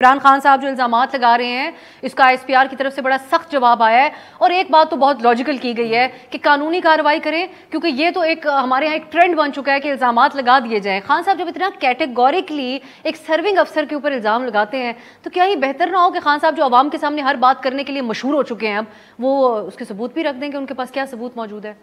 इमरान खान साहब जो इल्जामात लगा रहे हैं, इसका ISPR की तरफ से बड़ा सख्त जवाब आया है। और एक बात तो बहुत लॉजिकल की गई है कि कानूनी कार्रवाई करें, क्योंकि ये तो एक हमारे यहाँ एक ट्रेंड बन चुका है कि इल्जामात लगा दिए जाएं। खान साहब जब इतना कैटेगोरिकली एक सर्विंग अफसर के ऊपर इल्जाम लगाते हैं, तो क्या ये बेहतर ना हो कि खान साहब जो आवाम के सामने हर बात करने के लिए मशहूर हो चुके हैं, अब वो उसके सबूत भी रख दें कि उनके पास क्या सबूत मौजूद है?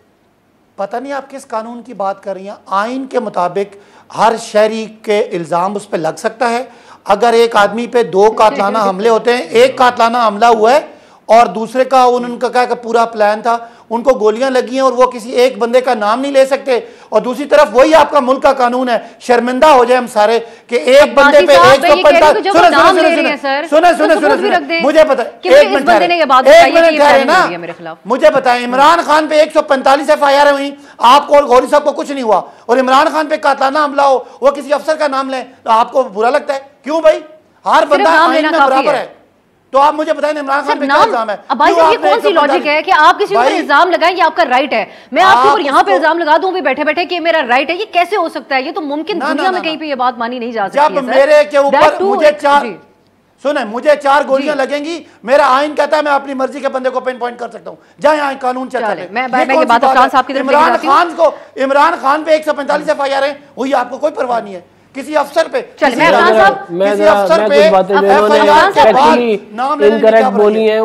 पता नहीं आप किस कानून की बात कर रही हैं। आइन के मुताबिक हर शहरी के इल्ज़ाम उस पर लग सकता है। अगर एक आदमी पे 2 कातलाना हमले होते हैं, एक कातलाना हमला हुआ है और दूसरे का उनका क्या पूरा प्लान था, उनको गोलियां लगी हैं और वो किसी एक बंदे का नाम नहीं ले सकते, और दूसरी तरफ वही आपका मुल्क का कानून है। शर्मिंदा हो जाए हम सारे कि एक बंदे पे 145। सुने मुझे पता, एक मिनट ठहरे ना, मुझे बताएं, इमरान खान पे 145 FIR हुई, आपको और गौरी साहब को कुछ नहीं हुआ, और इमरान खान पे कातलाना हमला हो, वो किसी अफसर का नाम लें तो आपको बुरा लगता है? क्यों भाई, हर बंदा आइन में बराबर है। तो आप मुझे बताएं इमरान खान पे क्या इल्जाम है? अब भाई ये कौन सी लॉजिक है कि आप किसी पर इल्जाम लगाएं, ये आपका राइट है। मैं आपके ऊपर यहाँ पे इल्जाम लगा दूं भी बैठे बैठे कि मेरा राइट है, ये कैसे हो सकता है? ये तो मुमकिन दुनिया में कहीं पे ये बात मानी नहीं जा सकती। जब मेरे के ऊपर मुझे 4 गोलियां लगेंगी, मेरा आइन कहता है मैं अपनी मर्जी के बंदे को पिन पॉइंट कर सकता हूं, जहां यहाँ कानून चलता है। इमरान खान पे 145 FIR है, वही आपको कोई परवाह नहीं है। किसी अफसर पे, किसी अफसर पे FIR के बाद नाम लेने की क्या बोली है।